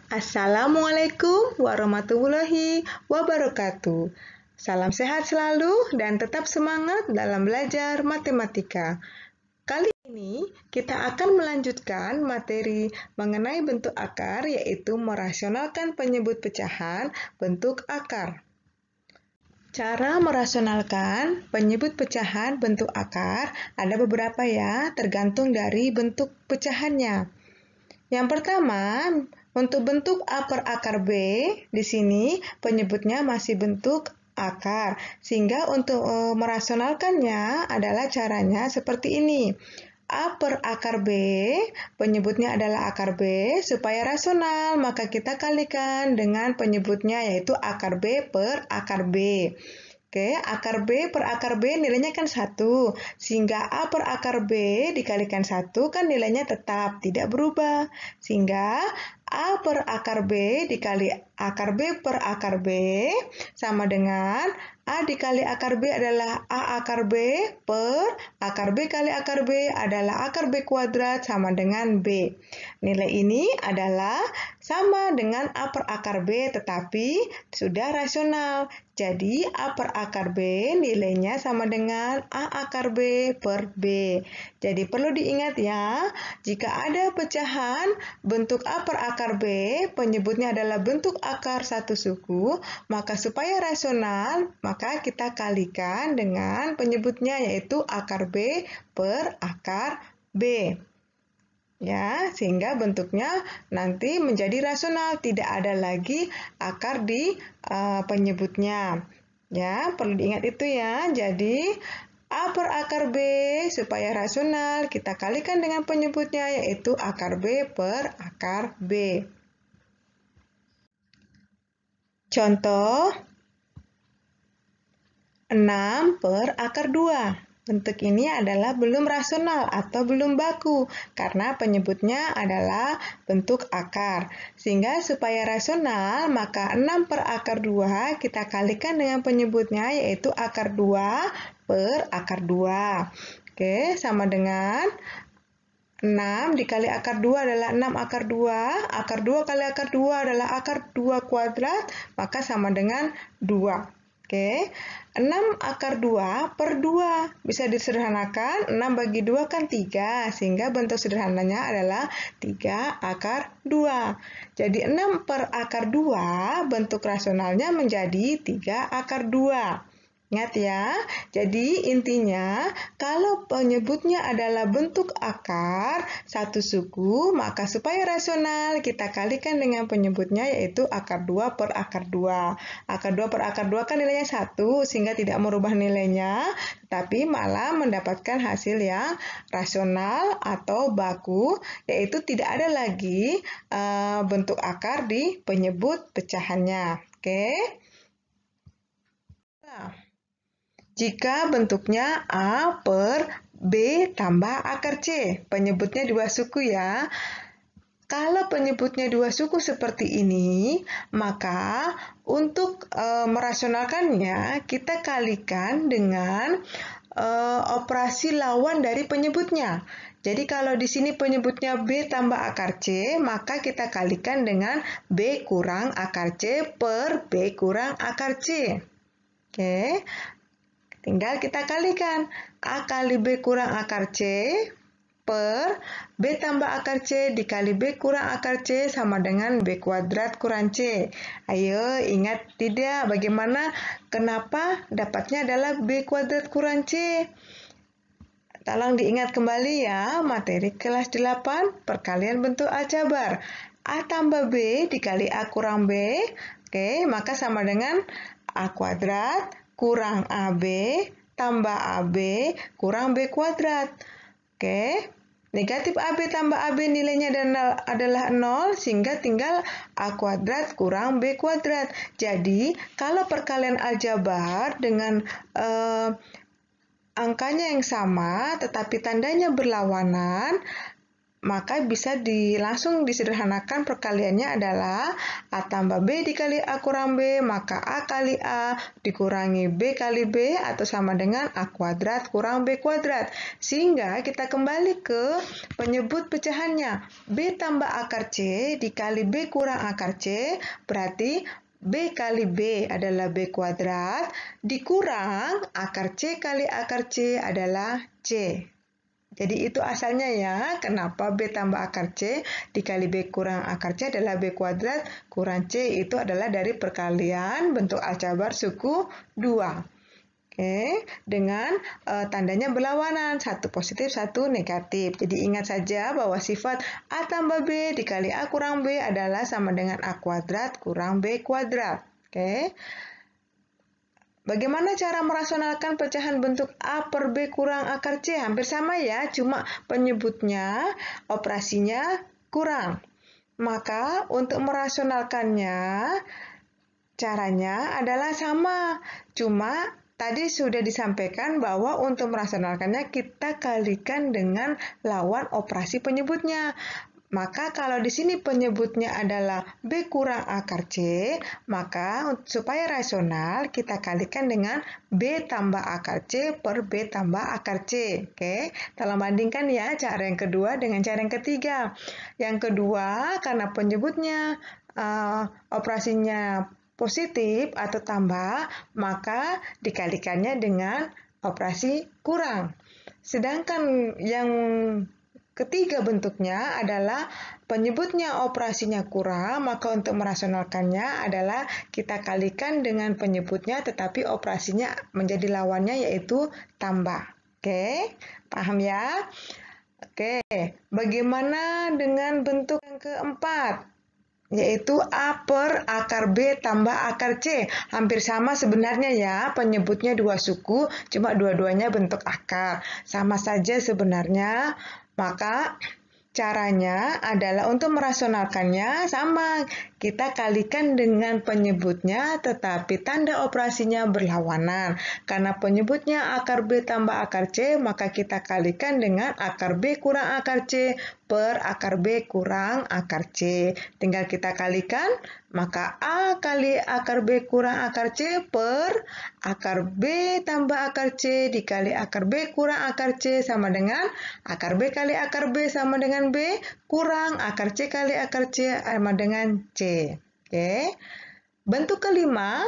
Assalamualaikum warahmatullahi wabarakatuh. Salam sehat selalu dan tetap semangat dalam belajar matematika. Kali ini kita akan melanjutkan materi mengenai bentuk akar, yaitu merasionalkan penyebut pecahan bentuk akar. Cara merasionalkan penyebut pecahan bentuk akar ada beberapa ya, tergantung dari bentuk pecahannya. Yang pertama, untuk bentuk A per akar B, di sini penyebutnya masih bentuk akar. Sehingga untuk merasionalkannya adalah caranya seperti ini. A per akar B, penyebutnya adalah akar B. Supaya rasional, maka kita kalikan dengan penyebutnya yaitu akar B per akar B. Oke, akar B per akar B nilainya kan 1, sehingga A per akar B dikalikan 1 kan nilainya tetap, tidak berubah. Sehingga A per akar B dikali akar B per akar B sama dengan A dikali akar B adalah A akar B per akar B kali akar B adalah akar B kuadrat sama dengan B. Nilai ini adalah sama dengan A per akar B tetapi sudah rasional. Jadi A per akar B nilainya sama dengan A akar B per B. Jadi perlu diingat ya, jika ada pecahan bentuk A per akar B, penyebutnya adalah bentuk akar satu suku, maka supaya rasional, maka kita kalikan dengan penyebutnya yaitu akar B per akar B. Ya, sehingga bentuknya nanti menjadi rasional, tidak ada lagi akar di penyebutnya. Ya, perlu diingat itu ya. Jadi A per akar B supaya rasional kita kalikan dengan penyebutnya yaitu akar B per akar B. Contoh 6 per akar 2. Bentuk ini adalah belum rasional atau belum baku karena penyebutnya adalah bentuk akar. Sehingga supaya rasional maka 6 per akar 2 kita kalikan dengan penyebutnya yaitu akar 2 per akar 2. Oke, sama dengan 6 dikali akar 2 adalah 6 akar 2. Akar 2 kali akar 2 adalah akar 2 kuadrat, maka sama dengan 2. Oke, 6 akar 2 per 2. Bisa disederhanakan, 6 bagi 2 kan 3, sehingga bentuk sederhananya adalah 3 akar 2. Jadi 6 per akar 2, bentuk rasionalnya menjadi 3 akar 2. Ingat ya, jadi intinya kalau penyebutnya adalah bentuk akar satu suku, maka supaya rasional kita kalikan dengan penyebutnya yaitu akar 2 per akar 2. Akar 2 per akar 2 kan nilainya 1, sehingga tidak merubah nilainya, tapi malah mendapatkan hasil yang rasional atau baku, yaitu tidak ada lagi bentuk akar di penyebut pecahannya. Oke? Nah, jika bentuknya A per B tambah akar C, penyebutnya dua suku ya. Kalau penyebutnya dua suku seperti ini, maka untuk merasionalkannya kita kalikan dengan operasi lawan dari penyebutnya. Jadi kalau di sini penyebutnya B tambah akar C, maka kita kalikan dengan B kurang akar C per B kurang akar C. Oke. Tinggal kita kalikan A kali B kurang akar C per B tambah akar C dikali B kurang akar C sama dengan B kuadrat kurang C. Ayo ingat tidak bagaimana kenapa dapatnya adalah B kuadrat kurang C? Tolong diingat kembali ya materi kelas 8 perkalian bentuk aljabar. A tambah B dikali A kurang B, oke, maka sama dengan A kuadrat kurang AB tambah AB kurang B kuadrat. Oke, negatif AB tambah AB nilainya adalah 0, sehingga tinggal A kuadrat kurang B kuadrat. Jadi, kalau perkalian aljabar dengan angkanya yang sama, tetapi tandanya berlawanan, maka bisa langsung disederhanakan perkaliannya adalah A tambah B dikali A kurang B, maka A kali A dikurangi B kali B atau sama dengan A kuadrat kurang B kuadrat. Sehingga kita kembali ke penyebut pecahannya. B tambah akar C dikali B kurang akar C, berarti B kali B adalah B kuadrat, dikurang akar C kali akar C adalah C. Jadi itu asalnya ya, kenapa B tambah akar C dikali B kurang akar C adalah B kuadrat kurang C, itu adalah dari perkalian bentuk aljabar suku 2. Oke, dengan tandanya berlawanan, satu positif, satu negatif. Jadi ingat saja bahwa sifat A tambah B dikali A kurang B adalah sama dengan A kuadrat kurang B kuadrat. Oke. Bagaimana cara merasionalkan pecahan bentuk A per B kurang akar C? Hampir sama ya, cuma penyebutnya, operasinya kurang. Maka untuk merasionalkannya, caranya adalah sama. Cuma tadi sudah disampaikan bahwa untuk merasionalkannya kita kalikan dengan lawan operasi penyebutnya. Maka kalau di sini penyebutnya adalah B kurang akar C, maka supaya rasional kita kalikan dengan B tambah akar C per B tambah akar C. Oke, tolong bandingkan ya cara yang kedua dengan cara yang ketiga. Yang kedua, karena penyebutnya operasinya positif atau tambah, maka dikalikannya dengan operasi kurang. Sedangkan yang ketiga bentuknya adalah penyebutnya operasinya kurang, maka untuk merasionalkannya adalah kita kalikan dengan penyebutnya tetapi operasinya menjadi lawannya yaitu tambah. Oke, paham ya? Oke, bagaimana dengan bentuk yang keempat? Yaitu A per akar B tambah akar C. Hampir sama sebenarnya ya, penyebutnya dua suku, cuma dua-duanya bentuk akar. Sama saja sebenarnya. Maka caranya adalah untuk merasionalkannya sama. Kita kalikan dengan penyebutnya tetapi tanda operasinya berlawanan. Karena penyebutnya akar B tambah akar C, maka kita kalikan dengan akar B kurang akar C per akar B kurang akar C. Tinggal kita kalikan, maka A kali akar B kurang akar C per akar B tambah akar C dikali akar B kurang akar C sama dengan akar B kali akar B sama dengan B kurang akar C kali akar C sama dengan C. Oke. Bentuk kelima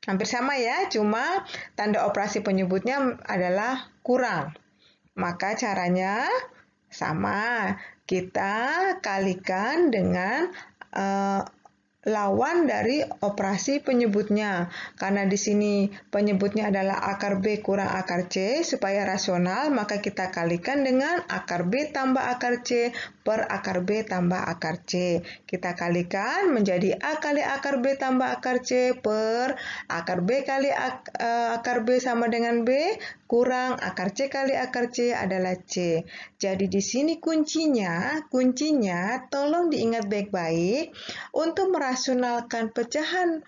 hampir sama ya, cuma tanda operasi penyebutnya adalah kurang. Maka caranya sama, kita kalikan dengan lawan dari operasi penyebutnya. Karena di sini penyebutnya adalah akar B kurang akar C, supaya rasional maka kita kalikan dengan akar B tambah akar C per akar B tambah akar C. Kita kalikan menjadi A kali akar B tambah akar C per akar B kali akar B sama dengan B kurang akar C kali akar C adalah C. Jadi di sini kuncinya tolong diingat baik-baik untuk merasionalkan pecahan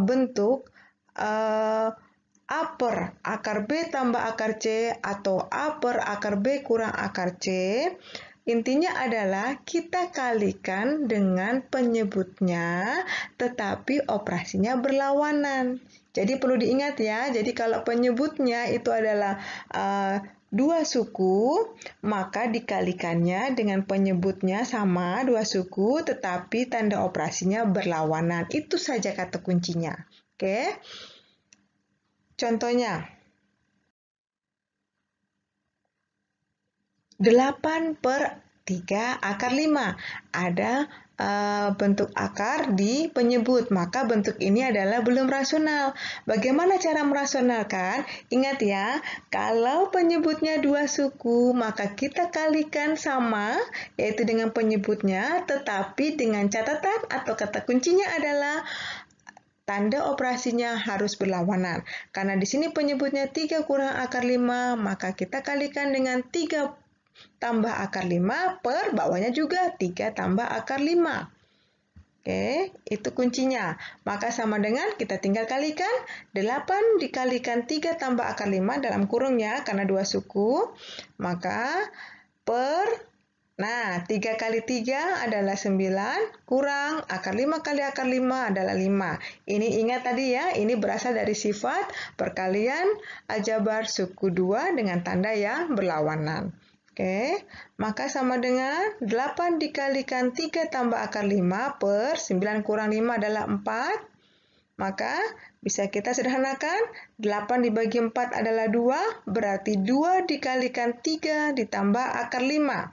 bentuk A per akar B tambah akar C atau A per akar B kurang akar C. Intinya adalah kita kalikan dengan penyebutnya tetapi operasinya berlawanan. Jadi perlu diingat ya, jadi kalau penyebutnya itu adalah dua suku, maka dikalikannya dengan penyebutnya sama dua suku tetapi tanda operasinya berlawanan. Itu saja kata kuncinya. Oke. Contohnya 8 per 3 akar 5. Ada bentuk akar di penyebut, maka bentuk ini adalah belum rasional. Bagaimana cara merasionalkan? Ingat ya, kalau penyebutnya dua suku, maka kita kalikan sama, yaitu dengan penyebutnya, tetapi dengan catatan atau kata kuncinya adalah tanda operasinya harus berlawanan. Karena di sini penyebutnya 3 kurang akar 5, maka kita kalikan dengan 3 tambah akar 5 per bawahnya juga 3 tambah akar 5. Oke, itu kuncinya. Maka sama dengan kita tinggal kalikan 8 dikalikan 3 tambah akar 5 dalam kurungnya karena dua suku, maka per Nah, 3 kali 3 adalah 9, kurang akar 5 kali akar 5 adalah 5. Ini ingat tadi ya, ini berasal dari sifat perkalian aljabar suku 2 dengan tanda yang berlawanan. Oke, maka sama dengan 8 dikalikan 3 tambah akar 5 per 9 kurang 5 adalah 4. Maka bisa kita sederhanakan, 8 dibagi 4 adalah 2, berarti 2 dikalikan 3 ditambah akar 5.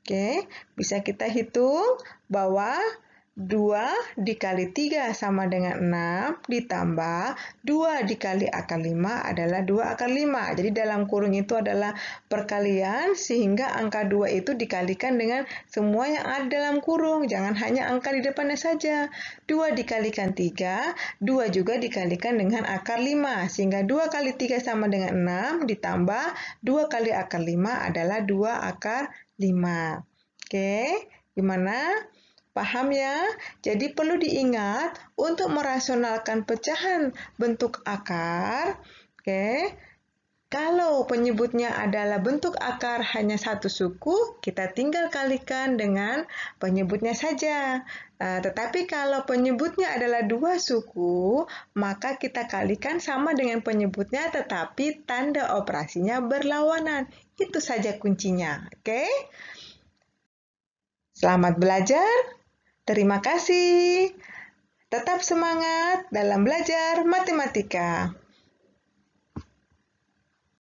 Oke, bisa kita hitung bahwa 2 dikali 3 sama dengan 6, ditambah 2 dikali akar 5 adalah 2 akar 5. Jadi dalam kurung itu adalah perkalian sehingga angka 2 itu dikalikan dengan semua yang ada dalam kurung. Jangan hanya angka di depannya saja. 2 dikalikan 3, 2 juga dikalikan dengan akar 5. Sehingga 2 kali 3 sama dengan 6, ditambah 2 kali akar 5 adalah 2 akar 5. Oke, gimana? Paham ya? Jadi perlu diingat untuk merasionalkan pecahan bentuk akar. Oke, kalau penyebutnya adalah bentuk akar hanya satu suku, kita tinggal kalikan dengan penyebutnya saja. Tetapi kalau penyebutnya adalah dua suku, maka kita kalikan sama dengan penyebutnya tetapi tanda operasinya berlawanan. Itu saja kuncinya. Oke? Selamat belajar. Terima kasih. Tetap semangat dalam belajar matematika.